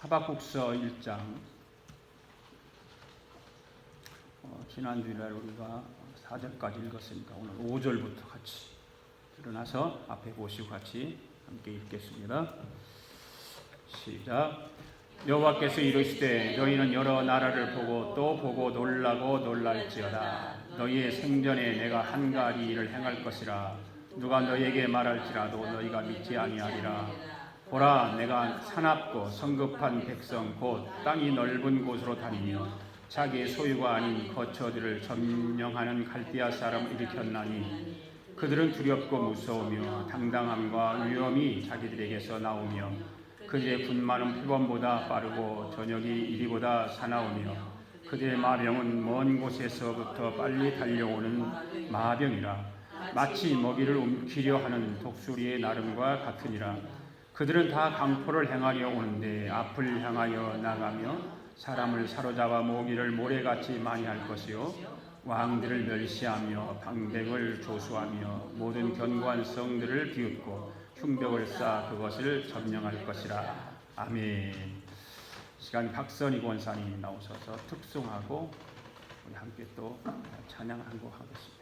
하박국서 1장. 지난 주일날 우리가 4절까지 읽었으니까 오늘 5절부터 같이 일어나서 앞에 보시고 같이 함께 읽겠습니다. 시작. 여호와께서 이르시되 너희는 여러 나라를 보고 또 보고 놀라고 놀랄지어다. 너희의 생전에 내가 한 가지 일을 행할 것이라. 누가 너희에게 말할지라도 너희가 믿지 아니하리라. 보라, 내가 사납고 성급한 백성 곧 땅이 넓은 곳으로 다니며 자기의 소유가 아닌 거처들을 점령하는 갈대아 사람을 일으켰나니 그들은 두렵고 무서우며 당당함과 위엄이 자기들에게서 나오며 그들의 군마는 표범보다 빠르고 저녁이 이리보다 사나우며 그들의 마병은 먼 곳에서부터 빨리 달려오는 마병이라. 마치 먹이를 움키려 하는 독수리의 나름과 같으니라. 그들은 다 강포를 행하려 오는데 앞을 향하여 나가며 사람을 사로잡아 모기를 모래같이 많이 할 것이요 왕들을 멸시하며 방백을 조수하며 모든 견고한 성들을 비웃고 흉벽을 쌓아 그것을 점령할 것이라. 아멘. 시간 박선희 권사님이 나오셔서 특송하고 우리 함께 또 찬양 한 곡 하겠습니다.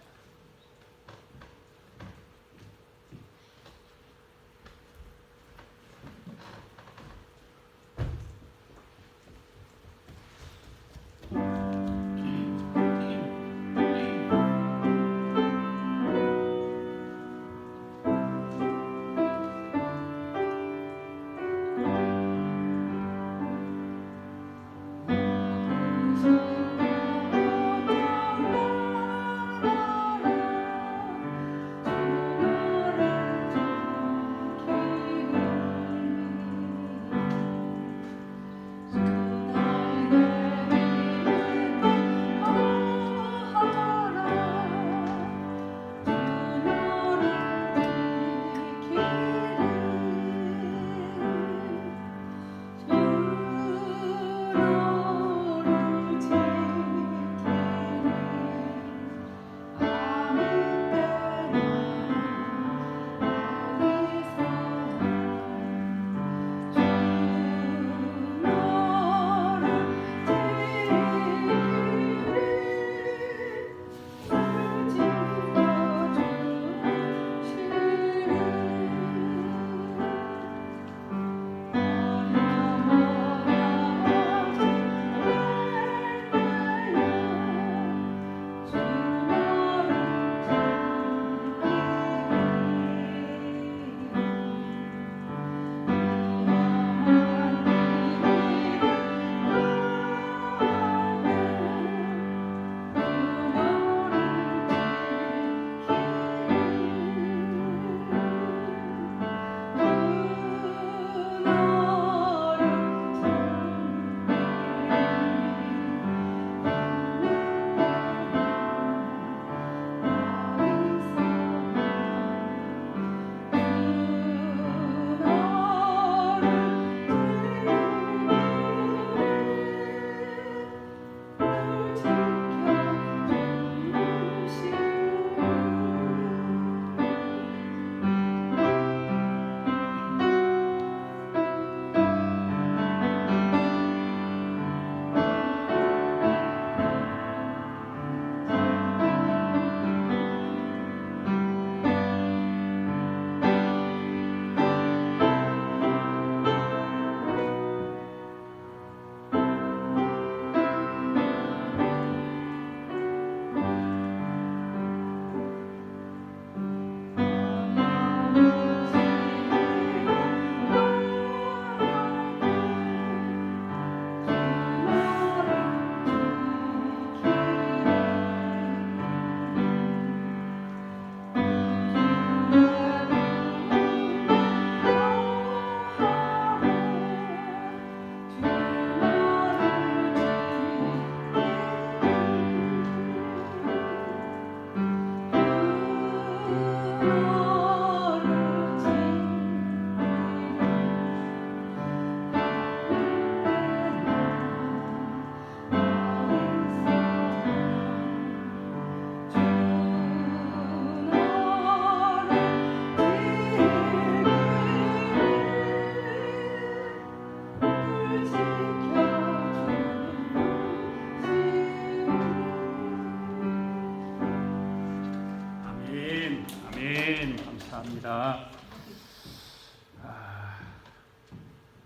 합니다.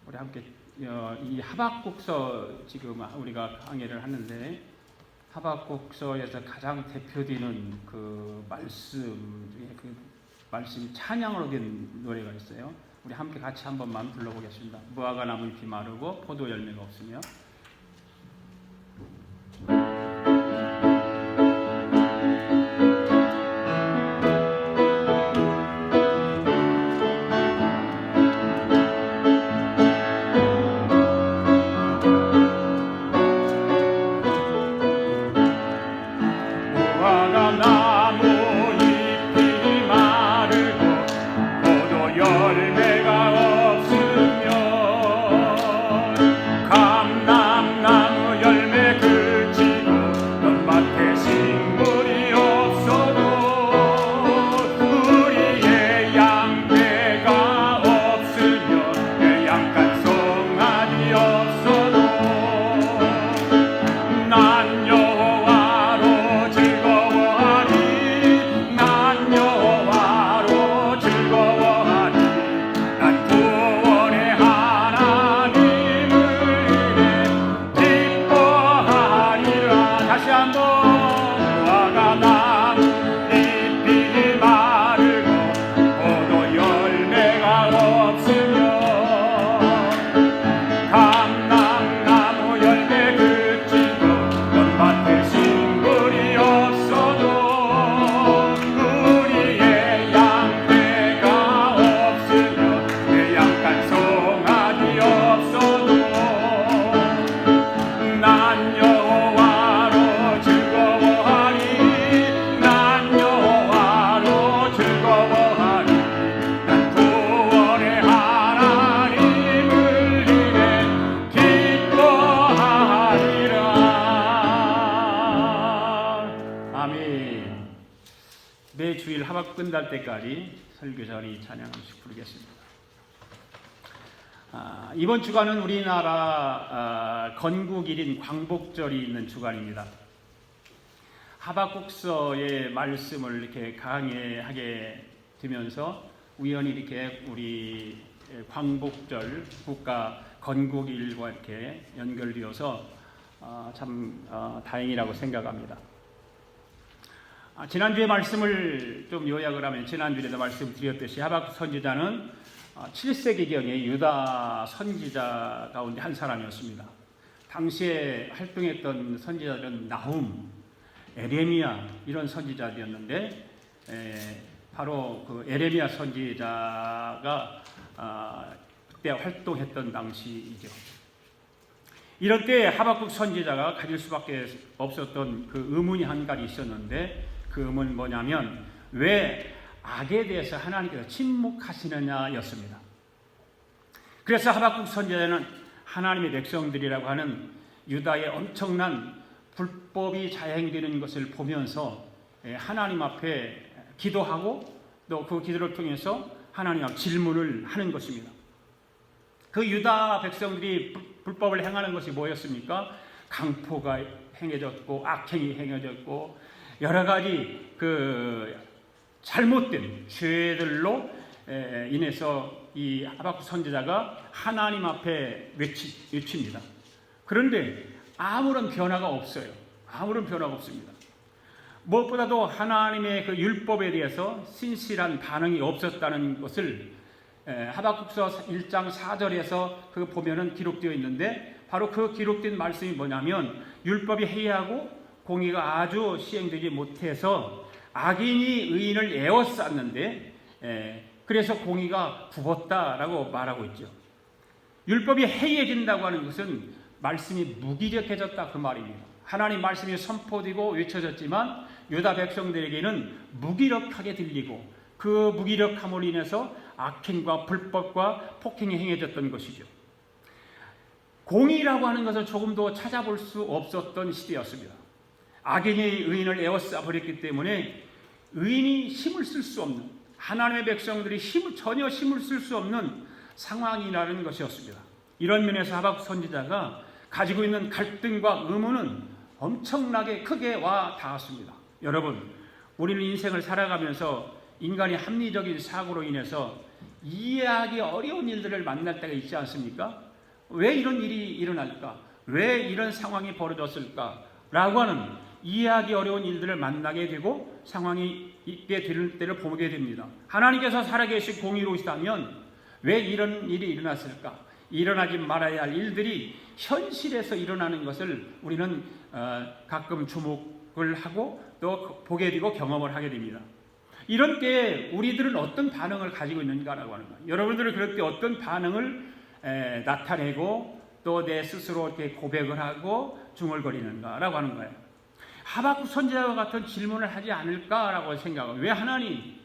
우리 함께 이 하박국서 지금 우리가 강의를 하는데 하박국서에서 가장 대표되는 그 말씀 중에 그 말씀이 찬양으로 된 노래가 있어요. 우리 함께 같이 한 번만 불러보겠습니다. 무화과 나무 잎이 마르고 포도 열매가 없으며. 매 주일 하박 끝날 때까지 설교자리 찬양씩 부르겠습니다. 이번 주간은 우리나라 건국일인 광복절이 있는 주간입니다. 하박국서의 말씀을 이렇게 강해하게 되면서 우연히 이렇게 우리 광복절 국가 건국일과 이렇게 연결되어서 참 다행이라고 생각합니다. 지난주의 말씀을 좀 요약을 하면 지난주에도 말씀드렸듯이 하박국 선지자는 7세기경의 유다 선지자 가운데 한 사람이었습니다. 당시에 활동했던 선지자들은 나훔, 에레미야 이런 선지자들이었는데 바로 그 에레미야 선지자가 그때 활동했던 당시이죠. 이럴 때 하박국 선지자가 가질 수밖에 없었던 그 의문이 한 가지 있었는데 그 의문은 뭐냐면 왜 악에 대해서 하나님께서 침묵하시느냐였습니다. 그래서 하박국 선지자는 하나님의 백성들이라고 하는 유다의 엄청난 불법이 자행되는 것을 보면서 하나님 앞에 기도하고 또 그 기도를 통해서 하나님 앞에 질문을 하는 것입니다. 그 유다 백성들이 불법을 행하는 것이 뭐였습니까? 강포가 행해졌고 악행이 행해졌고 여러 가지 그 잘못된 죄들로 인해서 이 하박국 선지자가 하나님 앞에 외칩니다. 그런데 아무런 변화가 없어요. 아무런 변화가 없습니다. 무엇보다도 하나님의 그 율법에 대해서 신실한 반응이 없었다는 것을 하박국서 1장 4절에서 그 보면은 기록되어 있는데 바로 그 기록된 말씀이 뭐냐면 율법이 해이하고 공의가 아주 시행되지 못해서 악인이 의인을 에워쌌는데 그래서 공의가 굽었다라고 말하고 있죠. 율법이 해이해진다고 하는 것은 말씀이 무기력해졌다 그 말입니다. 하나님 말씀이 선포되고 외쳐졌지만 유다 백성들에게는 무기력하게 들리고 그 무기력함으로 인해서 악행과 불법과 폭행이 행해졌던 것이죠. 공의라고 하는 것을 조금도 찾아볼 수 없었던 시대였습니다. 악인이 의인을 에워싸 버렸기 때문에 의인이 힘을 쓸 수 없는 하나님의 백성들이 전혀 힘을 쓸 수 없는 상황이라는 것이었습니다. 이런 면에서 하박국 선지자가 가지고 있는 갈등과 의문은 엄청나게 크게 와 닿았습니다. 여러분, 우리는 인생을 살아가면서 인간의 합리적인 사고로 인해서 이해하기 어려운 일들을 만날 때가 있지 않습니까? 왜 이런 일이 일어날까? 왜 이런 상황이 벌어졌을까? 라고 하는 이해하기 어려운 일들을 만나게 되고 상황이 있게 될 때를 보게 됩니다. 하나님께서 살아계신 공의로우시다면 왜 이런 일이 일어났을까? 일어나지 말아야 할 일들이 현실에서 일어나는 것을 우리는 가끔 주목을 하고 또 보게 되고 경험을 하게 됩니다. 이런 때에 우리들은 어떤 반응을 가지고 있는가라고 하는 거예요. 여러분들은 그럴 때 어떤 반응을 나타내고 또 내 스스로 이렇게 고백을 하고 중얼거리는가라고 하는 거예요. 하박국 선지자와 같은 질문을 하지 않을까라고 생각해요. 왜 하나님,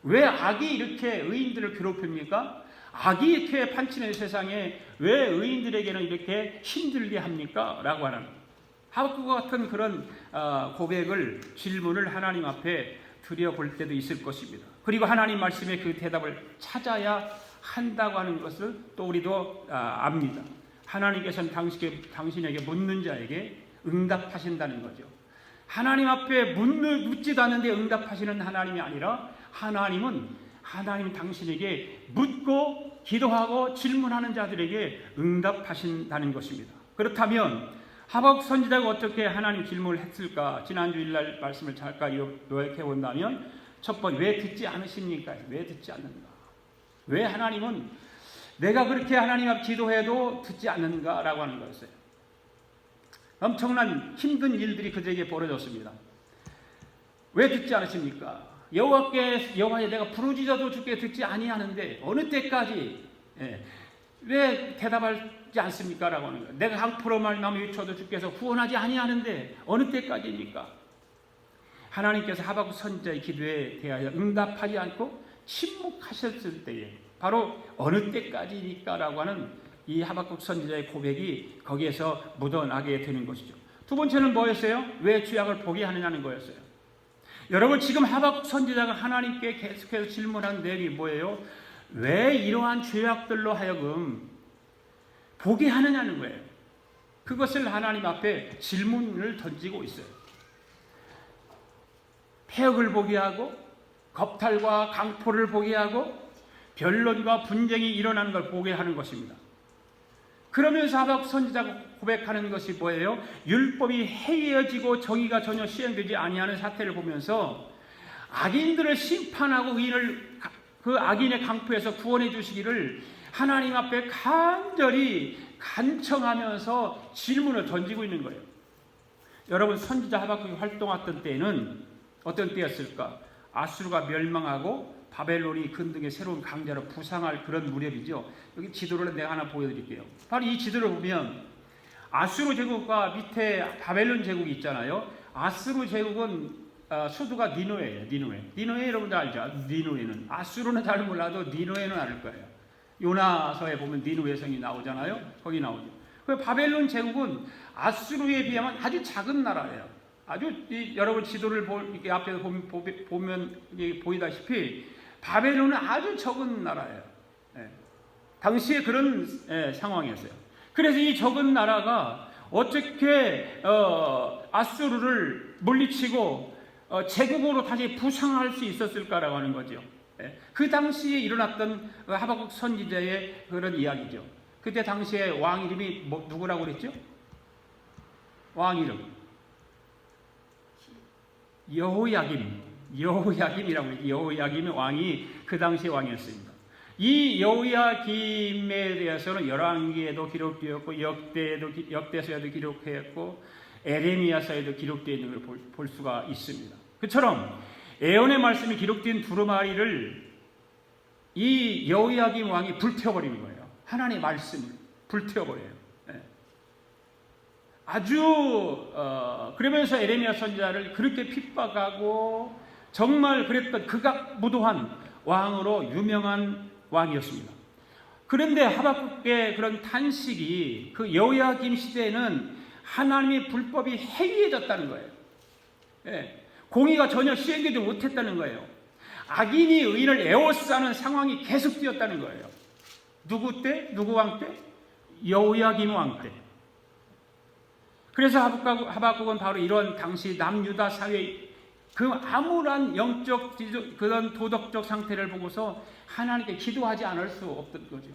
왜 악이 이렇게 의인들을 괴롭힙니까? 악이 이렇게 판치는 세상에 왜 의인들에게는 이렇게 힘들게 합니까? 라고 하는 하박국과 같은 그런 고백을, 질문을 하나님 앞에 드려볼 때도 있을 것입니다. 그리고 하나님 말씀에 그 대답을 찾아야 한다고 하는 것을 또 우리도 압니다. 하나님께서는 당신에게 묻는 자에게 응답하신다는 거죠. 하나님 앞에 묻지도 않는데 응답하시는 하나님이 아니라 하나님은 당신에게 묻고 기도하고 질문하는 자들에게 응답하신다는 것입니다. 그렇다면 하박국 선지자가 어떻게 하나님 질문을 했을까? 지난 주일날 말씀을 잠깐 요약해 본다면 첫 번째, 왜 듣지 않으십니까? 왜 듣지 않는가? 왜 하나님은 내가 그렇게 하나님 앞 기도해도 듣지 않는가라고 하는 거였어요. 엄청난 힘든 일들이 그들에게 벌어졌습니다. 왜 듣지 않으십니까? 여호와께 내가 부르짖어도 주께 듣지 아니하는데 어느 때까지 왜 대답하지 않습니까? 라고 하는 거예요. 내가 강포로 말미암아 외쳐도 주께서 구원하지 아니하는데 어느 때까지입니까? 하나님께서 하박국 선지자의 기도에 대하여 응답하지 않고 침묵하셨을 때에 바로 어느 때까지입니까? 라고 하는 이 하박국 선지자의 고백이 거기에서 묻어나게 되는 것이죠. 두 번째는 뭐였어요? 왜 죄악을 보게 하느냐는 거였어요. 여러분, 지금 하박국 선지자가 하나님께 계속해서 질문한 내용이 뭐예요? 왜 이러한 죄악들로 하여금 보게 하느냐는 거예요. 그것을 하나님 앞에 질문을 던지고 있어요. 폐역을 보게 하고 겁탈과 강포를 보게 하고 변론과 분쟁이 일어나는 걸 보게 하는 것입니다. 그러면서 하박국 선지자가 고백하는 것이 뭐예요? 율법이 해이해지고 정의가 전혀 시행되지 아니하는 사태를 보면서 악인들을 심판하고 의인을 그 악인의 강포에서 구원해 주시기를 하나님 앞에 간절히 간청하면서 질문을 던지고 있는 거예요. 여러분, 선지자 하박국이 활동했던 때에는 어떤 때였을까? 아수르가 멸망하고 바벨론이 근등의 새로운 강자로 부상할 그런 무렵이죠. 여기 지도를 내가 하나 보여드릴게요. 바로 이 지도를 보면 아수르 제국과 밑에 바벨론 제국이 있잖아요. 아수르 제국은 수도가 니누에예요. 니누에 여러분들 알죠? 니누에는 아수르는 잘 몰라도 니누에는 알 거예요. 요나서에 보면 니누에 성이 나오잖아요. 거기 나오죠. 그 바벨론 제국은 아수르에 비하면 아주 작은 나라예요. 여러분 지도를 이렇게 앞에서 보면 보이다시피 바벨론은 아주 적은 나라예요. 당시에 그런 상황이었어요. 그래서 이 적은 나라가 어떻게 아수르를 물리치고 제국으로 다시 부상할 수 있었을까라고 하는 거죠. 그 당시에 일어났던 하박국 선지자의 그런 이야기죠. 그때 당시에 왕 이름이 누구라고 그랬죠? 왕 이름 여호야김이라고 해요. 여호야김의 왕이 그 당시의 왕이었습니다. 이 여호야김에 대해서는 열왕기에도 기록되었고 역대서에도 기록되었고 에레미야서에도 기록되어 있는 걸 볼 수가 있습니다. 그처럼 예언의 말씀이 기록된 두루마리를 이 여호야김 왕이 불태워버리는 거예요. 하나님의 말씀을 불태워버려요. 그러면서 에레미야 선지자를 그렇게 핍박하고 정말 그랬던 극악무도한 왕으로 유명한 왕이었습니다. 그런데 하박국의 그런 탄식이 그 여호야김 시대에는 하나님의 불법이 해이해졌다는 거예요. 공의가 전혀 시행되지 못했다는 거예요. 악인이 의인을 에워싸는 상황이 계속되었다는 거예요. 누구 때? 누구 왕 때? 여호야김 왕 때. 그래서 하박국은 바로 이런 당시 남유다 사회의 그 암울한 영적 그런 도덕적 상태를 보고서 하나님께 기도하지 않을 수 없던 거죠.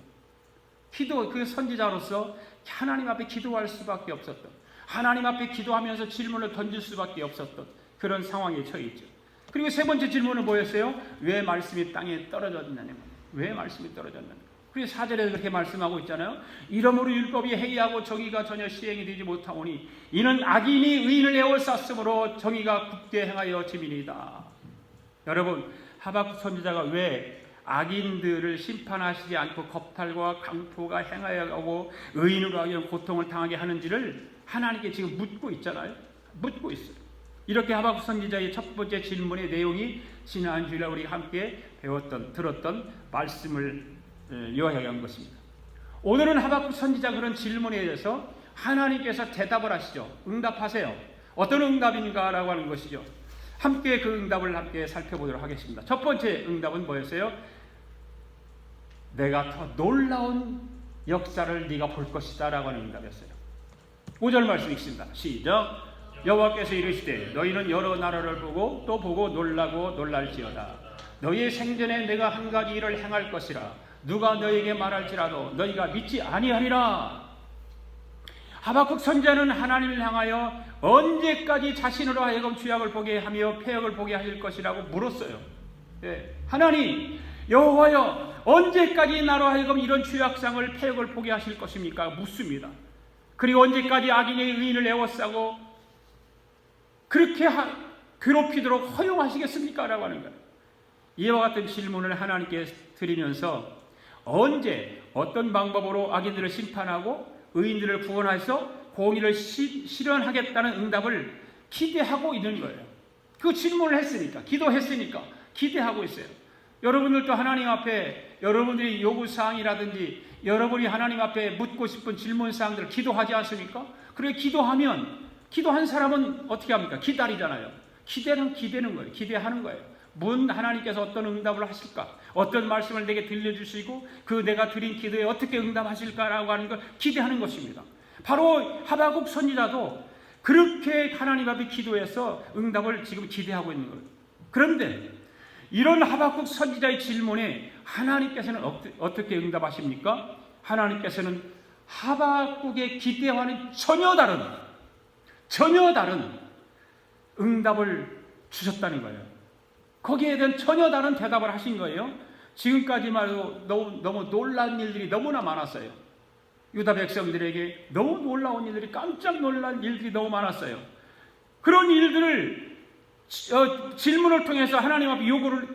그 선지자로서 하나님 앞에 기도할 수밖에 없었던, 하나님 앞에 기도하면서 질문을 던질 수밖에 없었던 그런 상황에 처해 있죠. 그리고 세 번째 질문은 뭐였어요? 왜 말씀이 땅에 떨어졌느냐? 왜 말씀이 떨어졌느냐? 그리고 4절에 그렇게 말씀하고 있잖아요. 이러므로 율법이 해이하고 정의가 전혀 시행이 되지 못하오니 이는 악인이 의인을 에워쌌으므로 정의가 굳게 행하여 짐이니이다. 여러분, 하박국 선지자가 왜 악인들을 심판하시지 않고 겁탈과 강포가 행하여 가고 의인으로 하여 고통을 당하게 하는지를 하나님께 지금 묻고 있잖아요. 묻고 있어요. 이렇게 하박국 선지자의 첫 번째 질문의 내용이 지난주에 우리가 함께 들었던 말씀을 요약한 것입니다. 오늘은 하박국 선지자 그런 질문에 대해서 하나님께서 대답을 하시죠. 응답하세요. 어떤 응답인가 라고 하는 것이죠. 함께 그 응답을 함께 살펴보도록 하겠습니다. 첫 번째 응답은 뭐였어요? 내가 더 놀라운 역사를 네가 볼 것이다 라고 하는 응답이었어요. 5절 말씀 읽습니다. 시작. 여호와께서 이르시되 너희는 여러 나라를 보고 또 보고 놀라고 놀랄지어다. 너희의 생전에 내가 한 가지 일을 행할 것이라. 누가 너희에게 말할지라도 너희가 믿지 아니하리라. 하박국 선지자는 하나님을 향하여 언제까지 자신으로 하여금 죄악을 보게 하며 패역을 보게 하실 것이라고 물었어요. 하나님, 여호와여, 언제까지 나로 하여금 이런 죄악상을 패역을 보게 하실 것입니까? 묻습니다. 그리고 언제까지 악인의 의인을 에워싸고 그렇게 괴롭히도록 허용하시겠습니까? 라고 하는 거예요. 이와 같은 질문을 하나님께 드리면서 언제 어떤 방법으로 악인들을 심판하고 의인들을 구원해서 공의를 실현하겠다는 응답을 기대하고 있는 거예요. 그 질문을 했으니까, 기도했으니까 기대하고 있어요. 여러분들도 하나님 앞에 여러분들이 요구사항이라든지 여러분이 하나님 앞에 묻고 싶은 질문사항들을 기도하지 않습니까? 그래 기도한 사람은 어떻게 합니까? 기다리잖아요. 기대는 거예요. 기대하는 거예요. 하나님께서 어떤 응답을 하실까? 어떤 말씀을 내게 들려주시고 그 내가 드린 기도에 어떻게 응답하실까라고 하는 걸 기대하는 것입니다. 바로 하박국 선지자도 그렇게 하나님 앞에 기도해서 응답을 지금 기대하고 있는 거예요. 그런데 이런 하박국 선지자의 질문에 하나님께서는 어떻게 응답하십니까? 하나님께서는 하박국의 기대와는 전혀 다른 응답을 주셨다는 거예요. 거기에 대한 전혀 다른 대답을 하신 거예요. 지금까지만 해도 너무 놀란 일들이 너무나 많았어요. 유다 백성들에게 너무 놀라운 일들이, 깜짝 놀란 일들이 너무 많았어요. 그런 일들을 질문을 통해서 하나님 앞에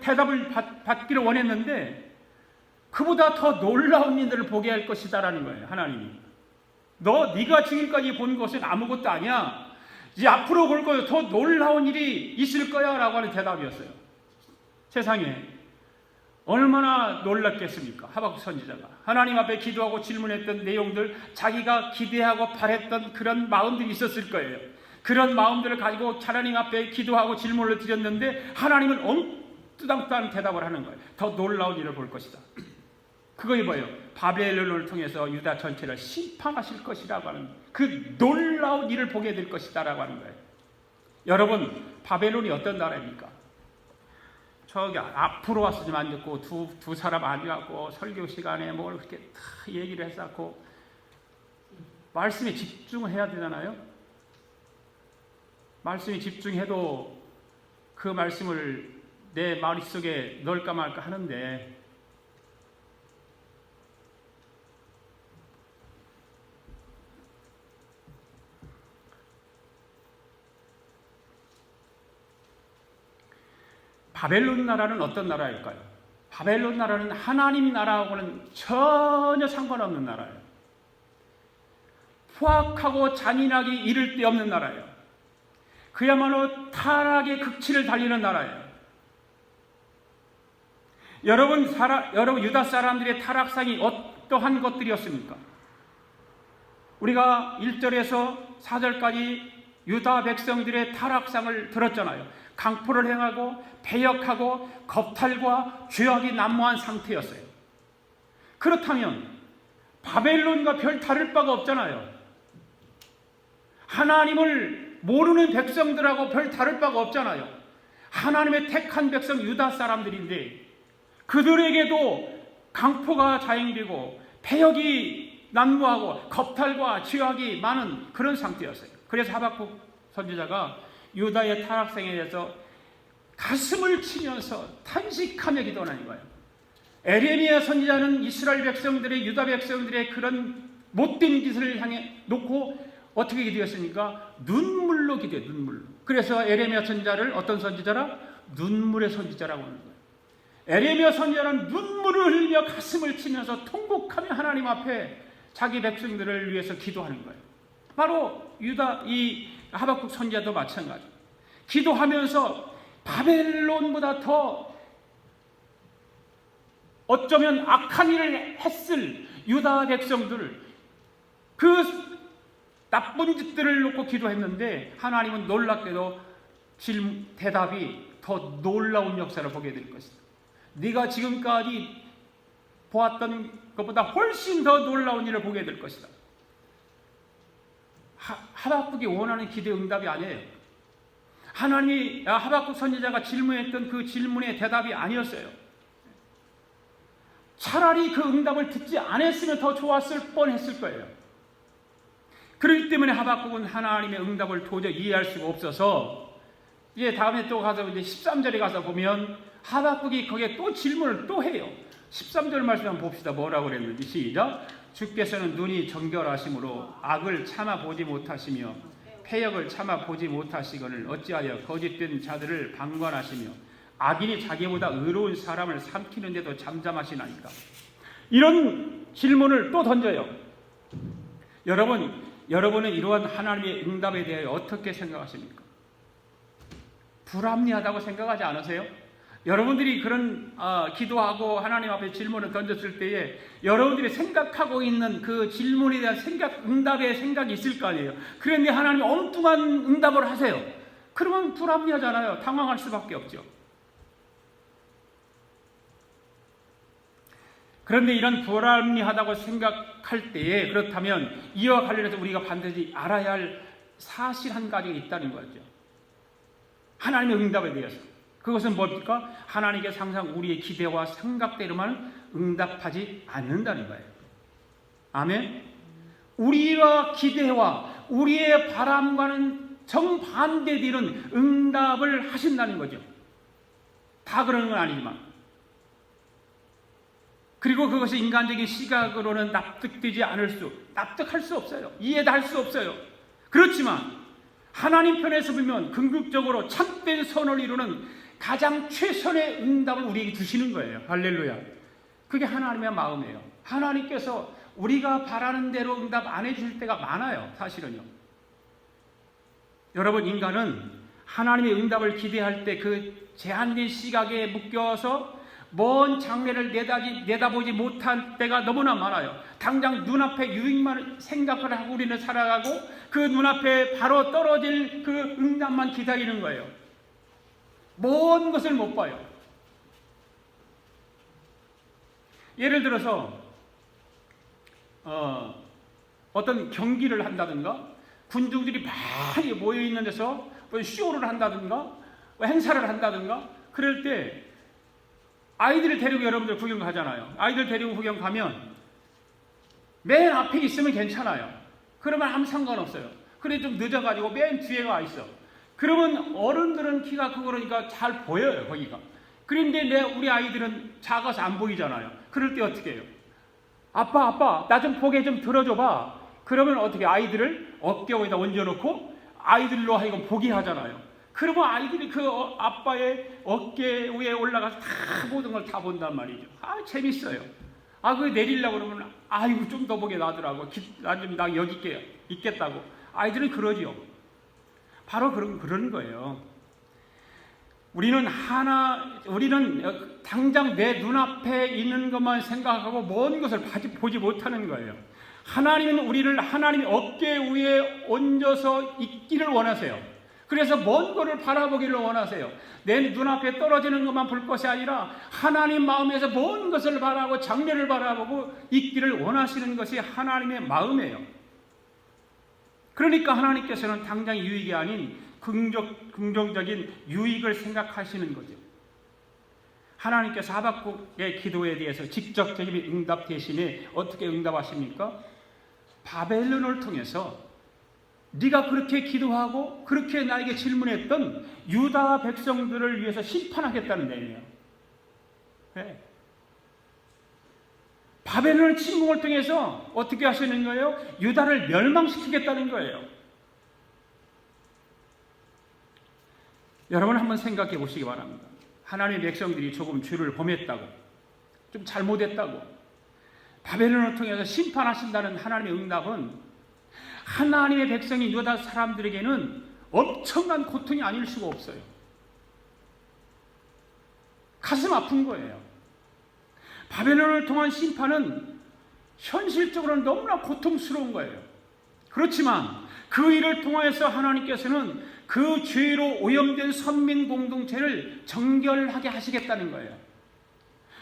대답을 받기를 원했는데 그보다 더 놀라운 일들을 보게 할 것이다라는 거예요. 하나님이 네가 지금까지 본 것은 아무것도 아니야. 이제 앞으로 볼 거예요. 더 놀라운 일이 있을 거야 라고 하는 대답이었어요. 세상에 얼마나 놀랐겠습니까? 하박국 선지자가 하나님 앞에 기도하고 질문했던 내용들, 자기가 기대하고 바랬던 그런 마음들이 있었을 거예요. 그런 마음들을 가지고 하나님 앞에 기도하고 질문을 드렸는데 하나님은 엉뚱한 대답을 하는 거예요. 더 놀라운 일을 볼 것이다. 그거 뭐예요? 바벨론을 통해서 유다 전체를 심판하실 것이라고 하는 그 놀라운 일을 보게 될 것이다 라고 하는 거예요. 여러분, 바벨론이 어떤 나라입니까? 저기 앞으로 왔으면 듣고 두 사람 아니하고 설교 시간에 뭘 그렇게 다 얘기를 했었고 말씀에 집중해야 되잖아요. 말씀에 집중해도 그 말씀을 내 머릿속에 넣을까 말까 하는데 바벨론 나라는 어떤 나라일까요? 바벨론 나라는 하나님 나라하고는 전혀 상관없는 나라예요. 포악하고 잔인하기 이를 데 없는 나라예요. 그야말로 타락의 극치를 달리는 나라예요. 여러분 유다 사람들의 타락상이 어떠한 것들이었습니까? 우리가 1절에서 4절까지 유다 백성들의 타락상을 들었잖아요. 강포를 행하고 패역하고 겁탈과 죄악이 난무한 상태였어요. 그렇다면 바벨론과 별 다를 바가 없잖아요. 하나님을 모르는 백성들하고 별 다를 바가 없잖아요. 하나님의 택한 백성 유다 사람들인데 그들에게도 강포가 자행되고 패역이 난무하고 겁탈과 죄악이 많은 그런 상태였어요. 그래서 하박국 선지자가 유다의 타락성에 대해서 가슴을 치면서 탄식하며 기도하는 거예요. 에레미야 선지자는 이스라엘 백성들의, 유다 백성들의 그런 못된 짓을 향해 놓고 어떻게 기도했습니까? 눈물로 기도해요. 눈물로. 그래서 에레미야 선지자를 어떤 선지자라? 눈물의 선지자라고 하는 거예요. 에레미야 선지자는 눈물을 흘리며 가슴을 치면서 통곡하며 하나님 앞에 자기 백성들을 위해서 기도하는 거예요. 바로 이 하박국 선지자도 마찬가지. 기도하면서 바벨론보다 더 어쩌면 악한 일을 했을 유다 백성들을, 그 나쁜 짓들을 놓고 기도했는데 하나님은 놀랍게도 대답이 더 놀라운 역사를 보게 될 것이다. 네가 지금까지 보았던 것보다 훨씬 더 놀라운 일을 보게 될 것이다. 하박국이 원하는 기도의 응답이 아니에요. 하나님이 하박국 선지자가 질문했던 그 질문의 대답이 아니었어요. 차라리 그 응답을 듣지 않았으면 더 좋았을 뻔했을 거예요. 그렇기 때문에 하박국은 하나님의 응답을 도저히 이해할 수가 없어서 이제 다음에 또 가서 이제 13절에 가서 보면 하박국이 거기에 또 질문을 또 해요. 13절 말씀 한번 봅시다. 뭐라고 그랬는지. 시작. 주께서는 눈이 정결하심으로 악을 참아 보지 못하시며 패역을 참아 보지 못하시거늘 어찌하여 거짓된 자들을 방관하시며 악인이 자기보다 의로운 사람을 삼키는데도 잠잠하시나이까. 이런 질문을 또 던져요. 여러분은 이러한 하나님의 응답에 대해 어떻게 생각하십니까? 불합리하다고 생각하지 않으세요? 여러분들이 그런 기도하고 하나님 앞에 질문을 던졌을 때에 여러분들이 생각하고 있는 그 질문에 대한 응답의 생각이 있을 거 아니에요. 그런데 하나님이 엉뚱한 응답을 하세요. 그러면 불합리하잖아요. 당황할 수밖에 없죠. 그런데 이런 불합리하다고 생각할 때에 그렇다면 이와 관련해서 우리가 반드시 알아야 할 사실 한 가지가 있다는 거죠. 하나님의 응답에 대해서. 그것은 뭡니까? 하나님께서 항상 우리의 기대와 생각대로만 응답하지 않는다는 거예요. 아멘? 우리와 기대와 우리의 바람과는 정반대되는 응답을 하신다는 거죠. 다 그러는 건 아니지만. 그리고 그것이 인간적인 시각으로는 납득할 수 없어요. 이해도 할 수 없어요. 그렇지만 하나님 편에서 보면 궁극적으로 참된 선을 이루는 가장 최선의 응답을 우리에게 주시는 거예요. 할렐루야. 그게 하나님의 마음이에요. 하나님께서 우리가 바라는 대로 응답 안 해줄 때가 많아요. 사실은요. 여러분, 인간은 하나님의 응답을 기대할 때 그 제한된 시각에 묶여서 먼 장래를 내다보지 못할 때가 너무나 많아요. 당장 눈앞에 유익만 생각을 하고 우리는 살아가고 그 눈앞에 바로 떨어질 그 응답만 기다리는 거예요. 먼 것을 못 봐요. 예를 들어서 어떤 경기를 한다든가 군중들이 많이 모여있는 데서 쇼를 한다든가 행사를 한다든가 그럴 때 아이들을 데리고 여러분들 구경 가잖아요. 아이들 데리고 구경 가면 맨 앞에 있으면 괜찮아요. 그러면 아무 상관없어요. 그래 좀 늦어가지고 맨 뒤에 가 있어. 그러면 어른들은 키가 크고 그러니까 잘 보여요, 거기가. 그런데 우리 아이들은 작아서 안 보이잖아요. 그럴 때 어떻게 해요? 아빠, 나 좀 보게 좀 들어줘봐. 그러면 어떻게 아이들을 어깨 위에다 얹어놓고 아이들로 하여금 보게 하잖아요. 그러면 아이들이 그 아빠의 어깨 위에 올라가서 다 모든 걸 다 본단 말이죠. 재밌어요. 그거 내리려고 그러면 아이고 좀 더 보게 놔두라고. 나 여기 있겠다고. 아이들은 그러지요. 바로 그런 거예요. 우리는 당장 내 눈앞에 있는 것만 생각하고 먼 것을 보지 못하는 거예요. 하나님은 우리를 하나님의 어깨 위에 얹어서 있기를 원하세요. 그래서 먼 것을 바라보기를 원하세요. 내 눈앞에 떨어지는 것만 볼 것이 아니라 하나님 마음에서 먼 것을 바라보고 장래를 바라보고 있기를 원하시는 것이 하나님의 마음이에요. 그러니까 하나님께서는 당장 유익이 아닌 긍정적인 유익을 생각하시는 거죠. 하나님께서 하박국의 기도에 대해서 직접적인 응답 대신에 어떻게 응답하십니까? 바벨론을 통해서 네가 그렇게 기도하고 그렇게 나에게 질문했던 유다 백성들을 위해서 심판하겠다는 내용이에요. 네. 바벨론 침공을 통해서 어떻게 하시는 거예요? 유다를 멸망시키겠다는 거예요. 여러분 한번 생각해 보시기 바랍니다. 하나님의 백성들이 조금 죄를 범했다고, 좀 잘못했다고 바벨론을 통해서 심판하신다는 하나님의 응답은 하나님의 백성인 유다 사람들에게는 엄청난 고통이 아닐 수가 없어요. 가슴 아픈 거예요. 바벨론을 통한 심판은 현실적으로는 너무나 고통스러운 거예요. 그렇지만 그 일을 통해서 하나님께서는 그 죄로 오염된 선민 공동체를 정결하게 하시겠다는 거예요.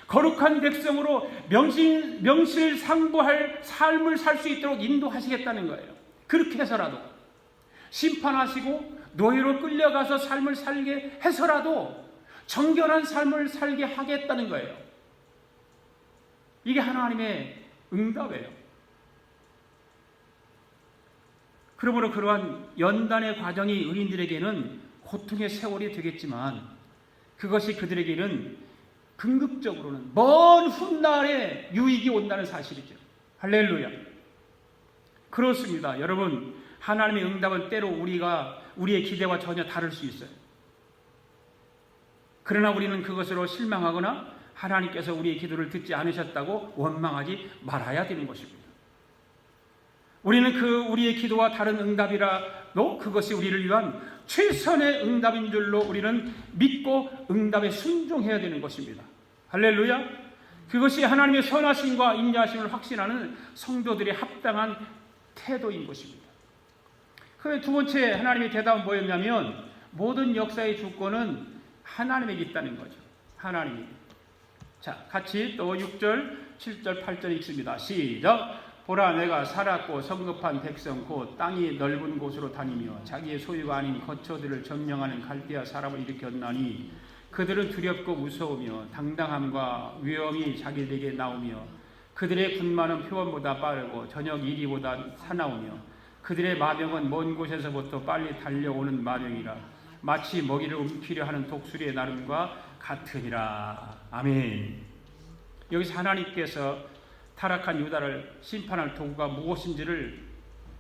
거룩한 백성으로 명실상부할 삶을 살 수 있도록 인도하시겠다는 거예요. 그렇게 해서라도 심판하시고 노예로 끌려가서 삶을 살게 해서라도 정결한 삶을 살게 하겠다는 거예요. 이게 하나님의 응답이에요. 그러므로 그러한 연단의 과정이 의인들에게는 고통의 세월이 되겠지만 그것이 그들에게는 궁극적으로는 먼 훗날에 유익이 온다는 사실이죠. 할렐루야. 그렇습니다. 여러분, 하나님의 응답은 때로 우리의 기대와 전혀 다를 수 있어요. 그러나 우리는 그것으로 실망하거나 하나님께서 우리의 기도를 듣지 않으셨다고 원망하지 말아야 되는 것입니다. 우리는 우리의 기도와 다른 응답이라도 그것이 우리를 위한 최선의 응답인 줄로 우리는 믿고 응답에 순종해야 되는 것입니다. 할렐루야. 그것이 하나님의 선하심과 인자하심을 확신하는 성도들의 합당한 태도인 것입니다. 그 두 번째 하나님의 대답은 뭐였냐면 모든 역사의 주권은 하나님에게 있다는 거죠. 하나님이. 자, 같이 또 6절, 7절, 8절 읽습니다. 시작. 보라, 내가 살았고 성급한 백성 곧 땅이 넓은 곳으로 다니며 자기의 소유가 아닌 거처들을 점령하는 갈대아 사람을 일으켰나니 그들은 두렵고 무서우며 당당함과 위엄이 자기들에게 나오며 그들의 군마는 표범보다 빠르고 저녁 이리보다 사나우며 그들의 마병은 먼 곳에서부터 빨리 달려오는 마병이라 마치 먹이를 움키려 하는 독수리의 나름과 같으니라. 아멘. 여기서 하나님께서 타락한 유다를 심판할 도구가 무엇인지를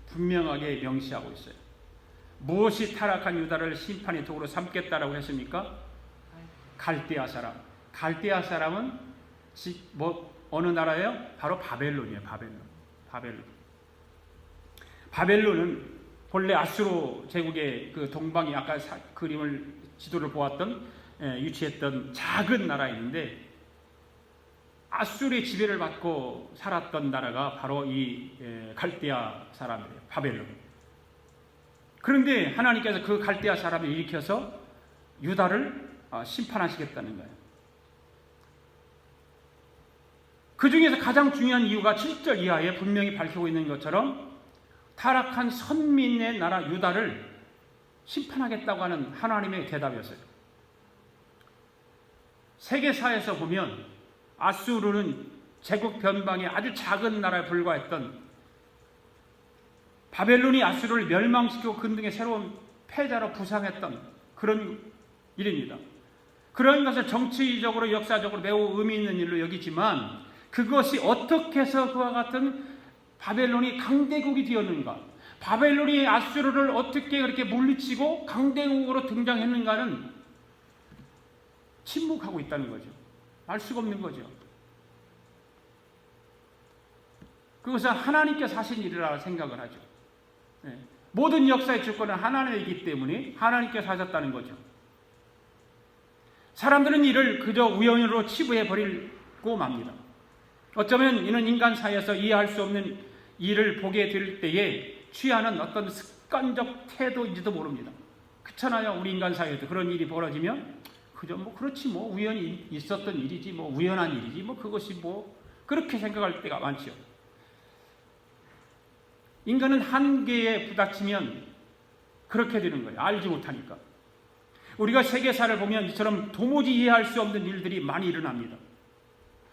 분명하게 명시하고 있어요. 무엇이 타락한 유다를 심판의 도구로 삼겠다라고 했습니까? 갈대아 사람. 갈대아 사람은 어느 나라예요? 바로 바벨론이에요. 바벨론은 본래 아수르 제국의 그 동방이 아까 지도를 보았던 유치했던 작은 나라였는데 아수르의 지배를 받고 살았던 나라가 바로 이 갈대아 사람이에요. 바벨론. 그런데 하나님께서 그 갈대아 사람을 일으켜서 유다를 심판하시겠다는 거예요. 그 중에서 가장 중요한 이유가 7절 이하에 분명히 밝히고 있는 것처럼 타락한 선민의 나라 유다를 심판하겠다고 하는 하나님의 대답이었어요. 세계사에서 보면 아수르는 제국 변방의 아주 작은 나라에 불과했던 바벨론이 아수르를 멸망시키고 근등의 새로운 패자로 부상했던 그런 일입니다. 그런 것을 정치적으로 역사적으로 매우 의미 있는 일로 여기지만 그것이 어떻게 해서 그와 같은 바벨론이 강대국이 되었는가, 바벨론이 아수르를 어떻게 그렇게 물리치고 강대국으로 등장했는가는 침묵하고 있다는 거죠. 알 수가 없는 거죠. 그것은 하나님께서 하신 일이라 생각을 하죠. 모든 역사의 주권은 하나님이기 때문에 하나님께서 하셨다는 거죠. 사람들은 이를 그저 우연으로 치부해 버리고 맙니다. 어쩌면 이는 인간 사이에서 이해할 수 없는 일을 보게 될 때에 취하는 어떤 습관적 태도인지도 모릅니다. 그렇잖아요. 우리 인간 사이에도 그런 일이 벌어지면 그저 그렇지 우연히 있었던 일이지 우연한 일이지 그것이 그렇게 생각할 때가 많죠. 인간은 한계에 부닥치면 그렇게 되는 거예요. 알지 못하니까. 우리가 세계사를 보면 이처럼 도무지 이해할 수 없는 일들이 많이 일어납니다.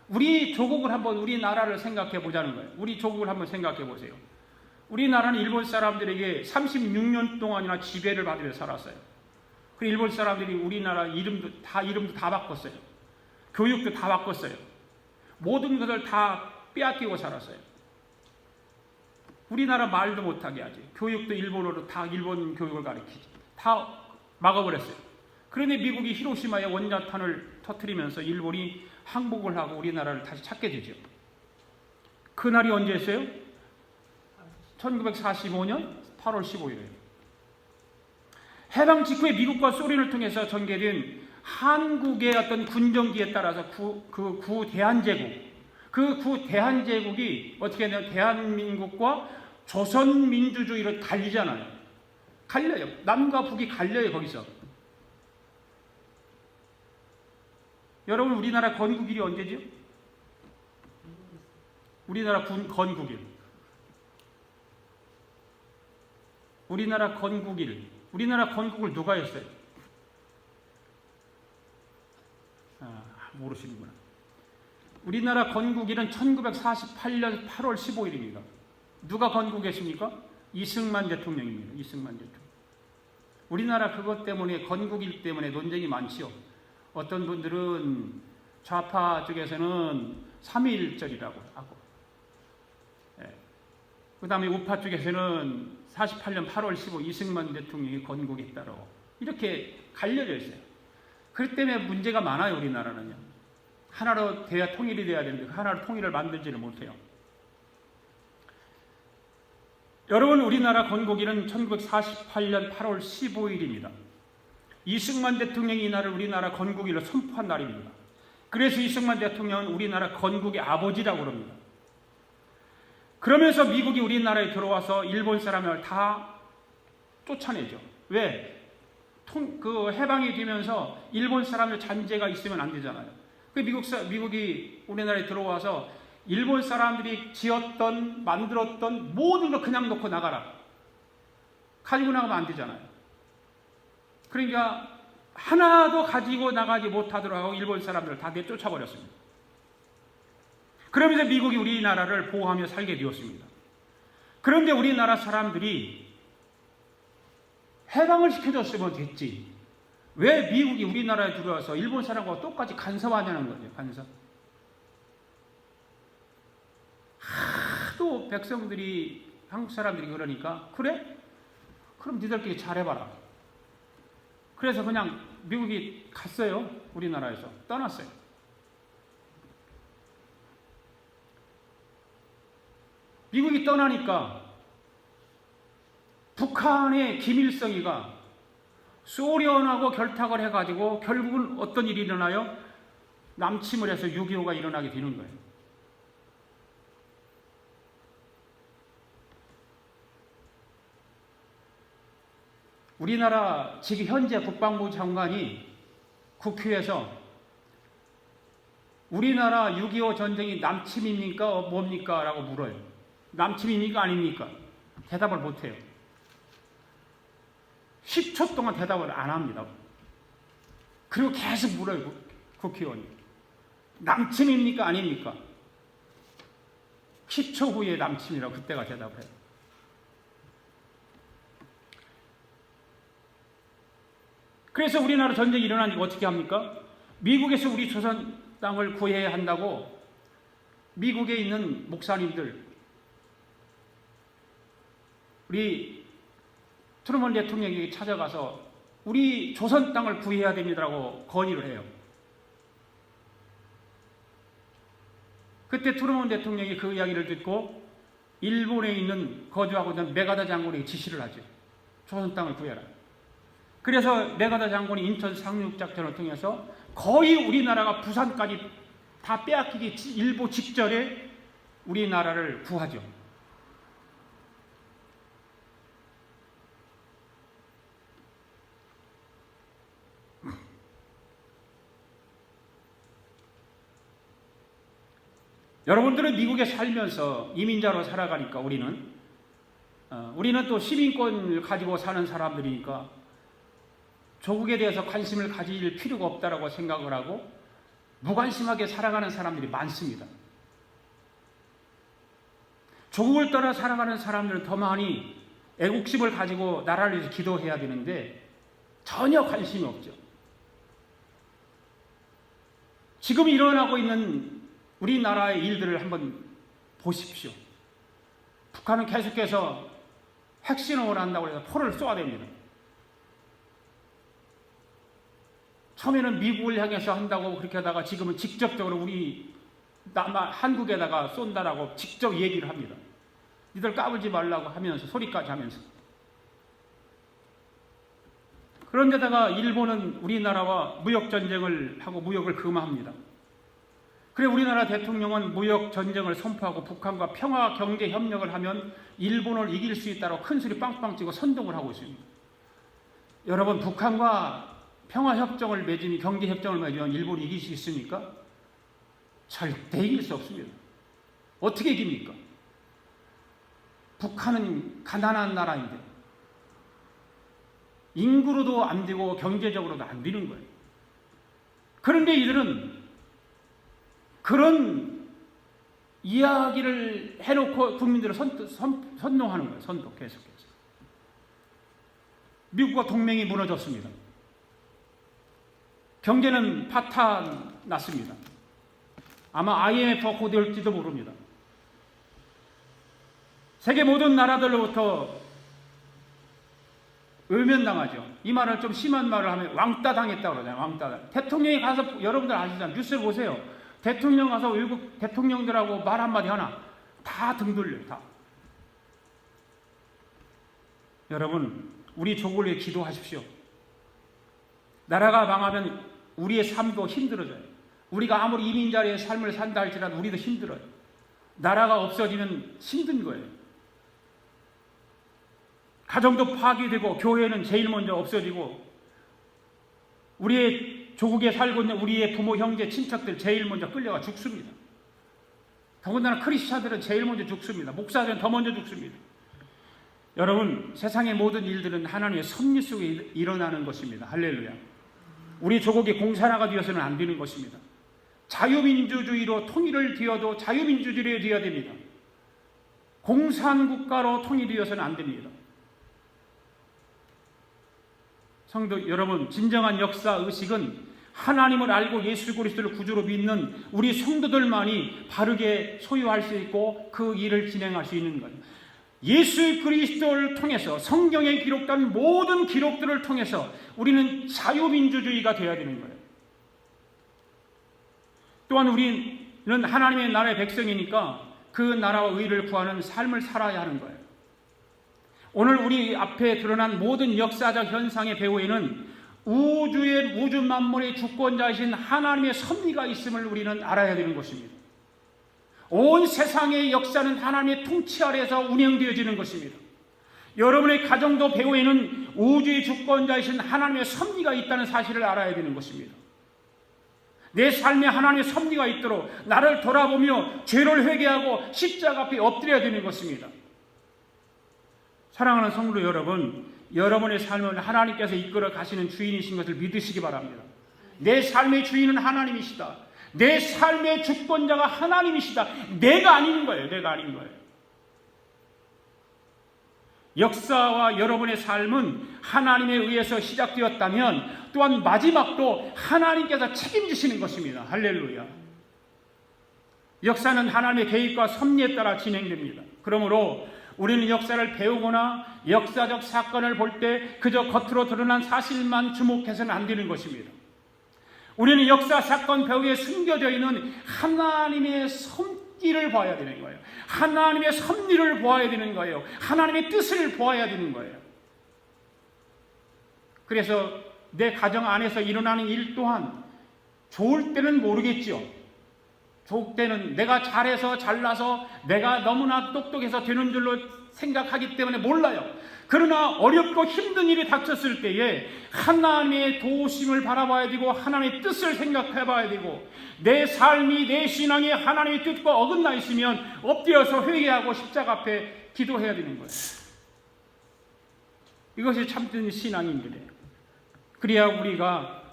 우리 조국을 한번, 우리나라를 생각해 보자는 거예요. 우리 조국을 한번 생각해 보세요. 우리나라는 일본 사람들에게 36년 동안이나 지배를 받으며 살았어요. 그리고 일본 사람들이 우리나라 이름도 다 바꿨어요. 교육도 다 바꿨어요. 모든 것을 다 빼앗기고 살았어요. 우리나라 말도 못하게 하지. 교육도 일본어로 다 일본 교육을 가르치지. 다 막아버렸어요. 그런데 미국이 히로시마에 원자탄을 터뜨리면서 일본이 항복을 하고 우리나라를 다시 찾게 되죠. 그날이 언제였어요? 1945년 8월 15일이에요. 해방 직후에 미국과 소련을 통해서 전개된 한국의 어떤 군정기에 따라서 그 구대한제국, 그 구대한제국이 어떻게 되면 대한민국과 조선민주주의로 갈리잖아요. 갈려요. 남과 북이 갈려요, 거기서. 여러분, 우리나라 건국일이 언제죠? 우리나라 건국일. 우리나라 건국일. 우리나라 건국을 누가 했어요? 모르시는구나. 우리나라 건국일은 1948년 8월 15일입니다. 누가 건국했습니까? 이승만 대통령입니다. 이승만 대통령. 우리나라 그것 때문에, 건국일 때문에 논쟁이 많지요. 어떤 분들은 좌파 쪽에서는 3.1절이라고 하고, 그 다음에 우파 쪽에서는 48년 8월 15일 이승만 대통령이 건국했다고 이렇게 갈려져 있어요. 그렇기 때문에 문제가 많아요. 우리나라는요. 하나로 돼야 통일이 돼야 되는데 하나로 통일을 만들지를 못해요. 여러분, 우리나라 건국일은 1948년 8월 15일입니다. 이승만 대통령이 이날을 우리나라 건국일로 선포한 날입니다. 그래서 이승만 대통령은 우리나라 건국의 아버지라고 합니다. 그러면서 미국이 우리나라에 들어와서 일본 사람을 다 쫓아내죠. 왜? 해방이 되면서 일본 사람들 잔재가 있으면 안 되잖아요. 그 미국이 우리나라에 들어와서 일본 사람들이 지었던, 만들었던 모든 걸 그냥 놓고 나가라. 가지고 나가면 안 되잖아요. 그러니까 하나도 가지고 나가지 못하도록 하고 일본 사람들을 다 내쫓아버렸습니다. 그러면서 미국이 우리나라를 보호하며 살게 되었습니다. 그런데 우리나라 사람들이 해방을 시켜줬으면 됐지. 왜 미국이 우리나라에 들어와서 일본 사람과 똑같이 간섭하냐는 거죠. 간섭. 하도 백성들이, 한국 사람들이 그러니까, 그래? 그럼 니들끼리 잘해봐라. 그래서 그냥 미국이 갔어요. 우리나라에서 떠났어요. 미국이 떠나니까 북한의 김일성이가 소련하고 결탁을 해가지고 결국은 어떤 일이 일어나요? 남침을 해서 6.25가 일어나게 되는 거예요. 우리나라 지금 현재 국방부 장관이 국회에서 우리나라 6.25 전쟁이 남침입니까? 뭡니까? 라고 물어요. 남침입니까? 아닙니까? 대답을 못해요. 10초 동안 대답을 안 합니다. 그리고 계속 물어요. 국회의원이. 남침입니까? 아닙니까? 10초 후에 남침이라고 그때가 대답을 해요. 그래서 우리나라 전쟁이 일어나니까 어떻게 합니까? 미국에서 우리 조선 땅을 구해야 한다고 미국에 있는 목사님들, 우리 트루먼 대통령에게 찾아가서 우리 조선 땅을 구해야 됩니다라고 건의를 해요. 그때 트루먼 대통령이 그 이야기를 듣고 일본에 있는 거주하고 있는 메가다 장군에게 지시를 하죠. 조선 땅을 구해라. 그래서 메가다 장군이 인천 상륙작전을 통해서 거의 우리나라가 부산까지 다 빼앗기기 일보 직전에 우리나라를 구하죠. 여러분들은 미국에 살면서 이민자로 살아가니까 우리는 우리는 또 시민권을 가지고 사는 사람들이니까 조국에 대해서 관심을 가질 필요가 없다라고 생각을 하고 무관심하게 살아가는 사람들이 많습니다. 조국을 떠나 살아가는 사람들은 더 많이 애국심을 가지고 나라를 위해서 기도해야 되는데 전혀 관심이 없죠. 지금 일어나고 있는 우리나라의 일들을 한번 보십시오. 북한은 계속해서 핵실험을 한다고 해서 포를 쏘아댑니다. 처음에는 미국을 향해서 한다고 그렇게 하다가 지금은 직접적으로 우리 한국에다가 쏜다라고 직접 얘기를 합니다. 니들 까불지 말라고 하면서 소리까지 하면서. 그런데다가 일본은 우리나라와 무역전쟁을 하고 무역을 금합니다. 그래 우리나라 대통령은 무역전쟁을 선포하고 북한과 평화 경제 협력을 하면 일본을 이길 수 있다고 큰소리 빵빵 치고 선동을 하고 있습니다. 여러분, 북한과 평화협정을 맺으니 경제협정을 맺으면 일본이 이길 수 있습니까? 절대 이길 수 없습니다. 어떻게 이깁니까? 북한은 가난한 나라인데 인구로도 안 되고 경제적으로도 안 되는 거예요. 그런데 이들은 그런 이야기를 해놓고 국민들을 선동하는 거예요. 선동 계속해서. 미국과 동맹이 무너졌습니다. 경제는 파탄 났습니다. 아마 IMF가 곧 올지도 모릅니다. 세계 모든 나라들로부터 외면당하죠. 이 말을 좀 심한 말을 하면 왕따 당했다고 그러잖아요. 왕따. 대통령이 가서 여러분들 아시잖아요. 뉴스를 보세요. 대통령 가서 외국 대통령들하고 말 한마디 하나 다 등 돌려요. 다. 여러분, 우리 조국을 위해 기도하십시오. 나라가 망하면 우리의 삶도 힘들어져요. 우리가 아무리 이민자리의 삶을 산다 할지라도 우리도 힘들어요. 나라가 없어지면 힘든 거예요. 가정도 파괴되고 교회는 제일 먼저 없어지고 우리의 조국에 살고 있는 우리의 부모, 형제, 친척들 제일 먼저 끌려가 죽습니다. 더군다나 크리스찬들은 제일 먼저 죽습니다. 목사들은 더 먼저 죽습니다. 여러분, 세상의 모든 일들은 하나님의 섭리 속에 일어나는 것입니다. 할렐루야. 우리 조국이 공산화가 되어서는 안 되는 것입니다. 자유민주주의로 통일을 되어도 자유민주주의로 되어야 됩니다. 공산국가로 통일되어서는 안 됩니다. 성도 여러분, 진정한 역사의식은 하나님을 알고 예수 그리스도를 구주로 믿는 우리 성도들만이 바르게 소유할 수 있고 그 일을 진행할 수 있는 거예요. 예수 그리스도를 통해서 성경에 기록된 모든 기록들을 통해서 우리는 자유민주주의가 되어야 되는 거예요. 또한 우리는 하나님의 나라의 백성이니까 그 나라와 의를 구하는 삶을 살아야 하는 거예요. 오늘 우리 앞에 드러난 모든 역사적 현상의 배후에는 우주 만물의 주권자이신 하나님의 섭리가 있음을 우리는 알아야 되는 것입니다. 온 세상의 역사는 하나님의 통치 아래에서 운영되어지는 것입니다. 여러분의 가정도 배후에는 우주의 주권자이신 하나님의 섭리가 있다는 사실을 알아야 되는 것입니다. 내 삶에 하나님의 섭리가 있도록 나를 돌아보며 죄를 회개하고 십자가 앞에 엎드려야 되는 것입니다. 사랑하는 성도 여러분, 여러분의 삶을 하나님께서 이끌어 가시는 주인이신 것을 믿으시기 바랍니다. 내 삶의 주인은 하나님이시다. 내 삶의 주권자가 하나님이시다. 내가 아닌 거예요. 내가 아닌 거예요. 역사와 여러분의 삶은 하나님에 의해서 시작되었다면 또한 마지막도 하나님께서 책임지시는 것입니다. 할렐루야. 역사는 하나님의 계획과 섭리에 따라 진행됩니다. 그러므로 우리는 역사를 배우거나 역사적 사건을 볼 때 그저 겉으로 드러난 사실만 주목해서는 안 되는 것입니다. 우리는 역사 사건 배후에 숨겨져 있는 하나님의 섭리를 봐야 되는 거예요. 하나님의 섭리를 보아야 되는 거예요. 하나님의 뜻을 보아야 되는 거예요. 그래서 내 가정 안에서 일어나는 일 또한 좋을 때는 모르겠죠. 좋을 때는 내가 잘해서 잘나서 내가 너무나 똑똑해서 되는 줄로 생각하기 때문에 몰라요. 그러나 어렵고 힘든 일이 닥쳤을 때에 하나님의 도우심을 바라봐야 되고 하나님의 뜻을 생각해 봐야 되고 내 삶이 내 신앙이 하나님의 뜻과 어긋나 있으면 엎드려서 회개하고 십자가 앞에 기도해야 되는 거예요. 이것이 참된 신앙인들이에요. 그래야 우리가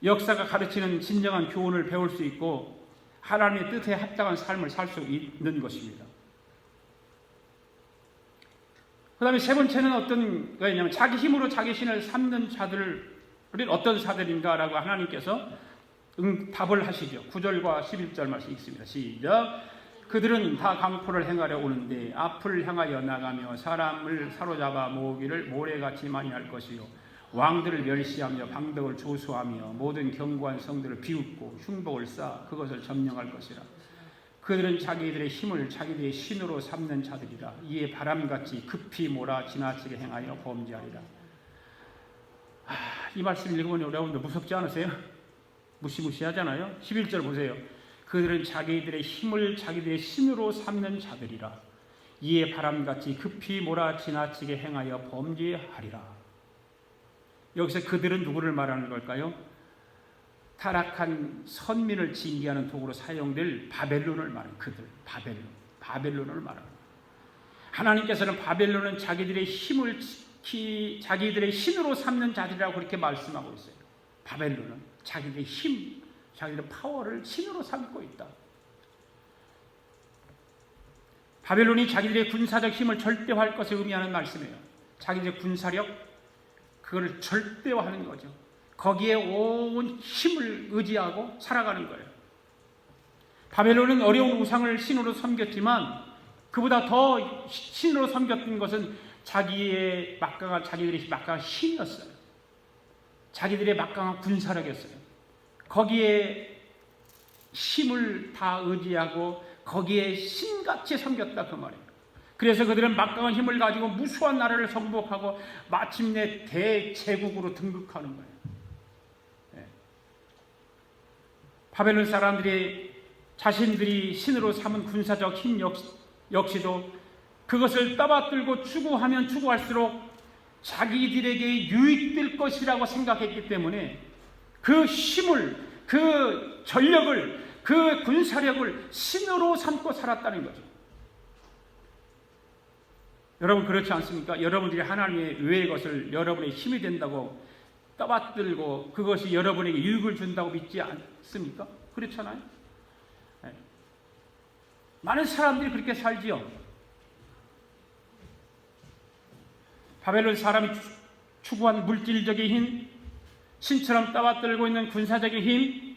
역사가 가르치는 진정한 교훈을 배울 수 있고 하나님의 뜻에 합당한 삶을 살 수 있는 것입니다. 그 다음에 세 번째는 어떤 거냐면 자기 힘으로 자기 신을 삼는 자들은 어떤 자들인가라고 하나님께서 답을 하시죠. 9절과 11절 말씀 읽습니다. 시작. 그들은 다 강포를 행하려 오는데 앞을 향하여 나가며 사람을 사로잡아 모으기를 모래같이 많이 할 것이요 왕들을 멸시하며 방백을 조수하며 모든 견고한 성들을 비웃고 흉복을 쌓아 그것을 점령할 것이라. 그들은 자기들의 힘을 자기들의 신으로 삼는 자들이라. 이에 바람같이 급히 몰아 지나치게 행하여 범죄하리라. 이 말씀 읽으면 여러분들 무섭지 않으세요? 무시무시하잖아요. 11절 보세요. 그들은 자기들의 힘을 자기들의 신으로 삼는 자들이라. 이에 바람같이 급히 몰아 지나치게 행하여 범죄하리라. 여기서 그들은 누구를 말하는 걸까요? 타락한 선민을 징계하는 도구로 사용될 바벨론을 말하는 그들, 바벨론을 말하는. 하나님께서는 바벨론은 자기들의 힘을 자기들의 신으로 삼는 자들이라고 그렇게 말씀하고 있어요. 바벨론은 자기들의 힘, 자기들의 파워를 신으로 삼고 있다. 바벨론이 자기들의 군사적 힘을 절대화할 것을 의미하는 말씀이에요. 자기들의 군사력, 그걸 절대화하는 거죠. 거기에 온 힘을 의지하고 살아가는 거예요. 바벨론은 어려운 우상을 신으로 섬겼지만 그보다 더 신으로 섬겼던 것은 자기들의 막강한 힘이었어요. 자기들의 막강한 군사력이었어요. 거기에 힘을 다 의지하고 거기에 신같이 섬겼다 그 말이에요. 그래서 그들은 막강한 힘을 가지고 무수한 나라를 정복하고 마침내 대제국으로 등극하는 거예요. 바벨론 사람들이 자신들이 신으로 삼은 군사적 힘 역시도 그것을 떠받들고 추구하면 추구할수록 자기들에게 유익될 것이라고 생각했기 때문에 그 힘을, 그 전력을, 그 군사력을 신으로 삼고 살았다는 거죠. 여러분 그렇지 않습니까? 여러분들이 하나님의 외의 것을 여러분의 힘이 된다고 떠받들고 그것이 여러분에게 유익을 준다고 믿지 않습니까? 그렇잖아요. 네. 많은 사람들이 그렇게 살지요. 바벨론 사람이 추구한 물질적인 힘, 신처럼 떠받들고 있는 군사적인 힘,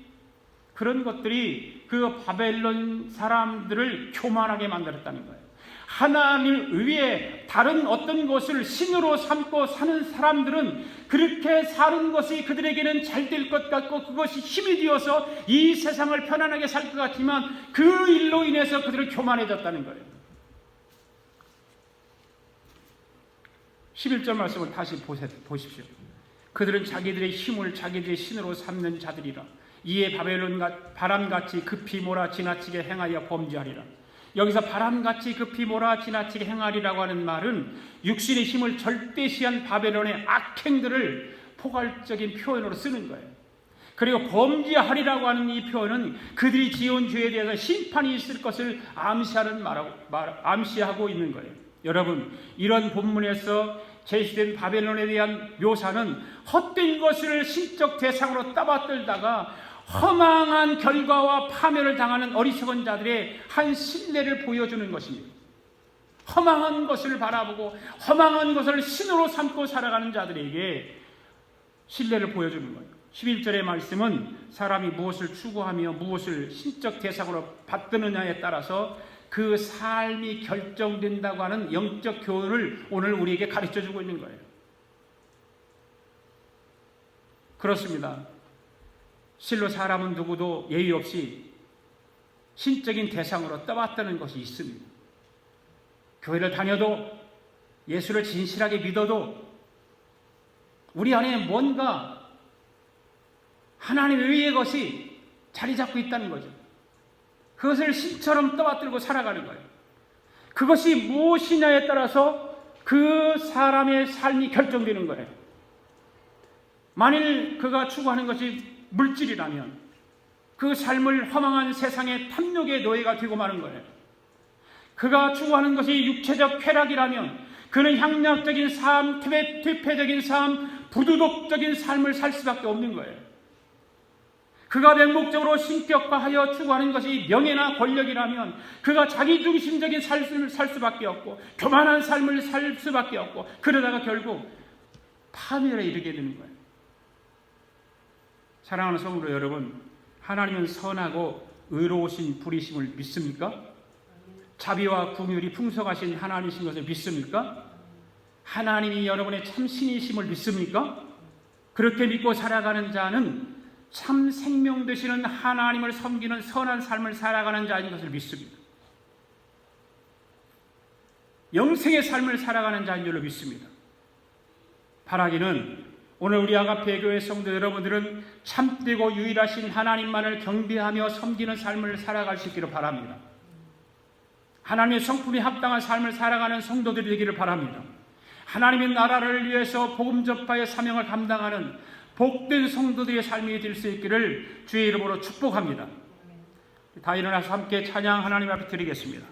그런 것들이 그 바벨론 사람들을 교만하게 만들었다는 거예요. 하나님 외에 다른 어떤 것을 신으로 삼고 사는 사람들은 그렇게 사는 것이 그들에게는 잘 될 것 같고 그것이 힘이 되어서 이 세상을 편안하게 살 것 같지만 그 일로 인해서 그들은 교만해졌다는 거예요. 11절 말씀을 다시 보십시오. 그들은 자기들의 힘을 자기들의 신으로 삼는 자들이라. 이에 바람같이 급히 몰아 지나치게 행하여 범죄하리라. 여기서 바람같이 급히 몰아 지나치게 행하리라고 하는 말은 육신의 힘을 절대시한 바벨론의 악행들을 포괄적인 표현으로 쓰는 거예요. 그리고 범죄하리라고 하는 이 표현은 그들이 지은 죄에 대해서 심판이 있을 것을 암시하고 있는 거예요. 여러분, 이런 본문에서 제시된 바벨론에 대한 묘사는 헛된 것을 신적 대상으로 떠받들다가 허망한 결과와 파멸을 당하는 어리석은 자들의 한 신뢰를 보여주는 것입니다. 허망한 것을 바라보고 허망한 것을 신으로 삼고 살아가는 자들에게 신뢰를 보여주는 거예요. 11절의 말씀은 사람이 무엇을 추구하며 무엇을 신적 대상으로 받드느냐에 따라서 그 삶이 결정된다고 하는 영적 교훈을 오늘 우리에게 가르쳐주고 있는 거예요. 그렇습니다. 실로 사람은 누구도 예의 없이 신적인 대상으로 떠받드는 것이 있습니다. 교회를 다녀도 예수를 진실하게 믿어도 우리 안에 뭔가 하나님 외의 것이 자리 잡고 있다는 거죠. 그것을 신처럼 떠받들고 살아가는 거예요. 그것이 무엇이냐에 따라서 그 사람의 삶이 결정되는 거예요. 만일 그가 추구하는 것이 물질이라면 그 삶을 허망한 세상의 탐욕의 노예가 되고 마는 거예요. 그가 추구하는 것이 육체적 쾌락이라면 그는 향락적인 삶, 퇴폐적인 삶, 부도덕적인 삶을 살 수밖에 없는 거예요. 그가 맹목적으로 신격화하여 추구하는 것이 명예나 권력이라면 그가 자기중심적인 삶을 살 수밖에 없고 교만한 삶을 살 수밖에 없고 그러다가 결국 파멸에 이르게 되는 거예요. 사랑하는 성도 여러분, 하나님은 선하고 의로우신 분이심을 믿습니까? 자비와 긍휼이 풍성하신 하나님이신 것을 믿습니까? 하나님이 여러분의 참 신이심을 믿습니까? 그렇게 믿고 살아가는 자는 참 생명 되시는 하나님을 섬기는 선한 삶을 살아가는 자인 것을 믿습니다. 영생의 삶을 살아가는 자인 줄로 믿습니다. 바라기는 오늘 우리 아가페 교회 성도 여러분들은 참되고 유일하신 하나님만을 경배하며 섬기는 삶을 살아갈 수 있기를 바랍니다. 하나님의 성품에 합당한 삶을 살아가는 성도들이 되기를 바랍니다. 하나님의 나라를 위해서 복음 전파의 사명을 감당하는 복된 성도들의 삶이 될 수 있기를 주의 이름으로 축복합니다. 다 일어나서 함께 찬양 하나님 앞에 드리겠습니다.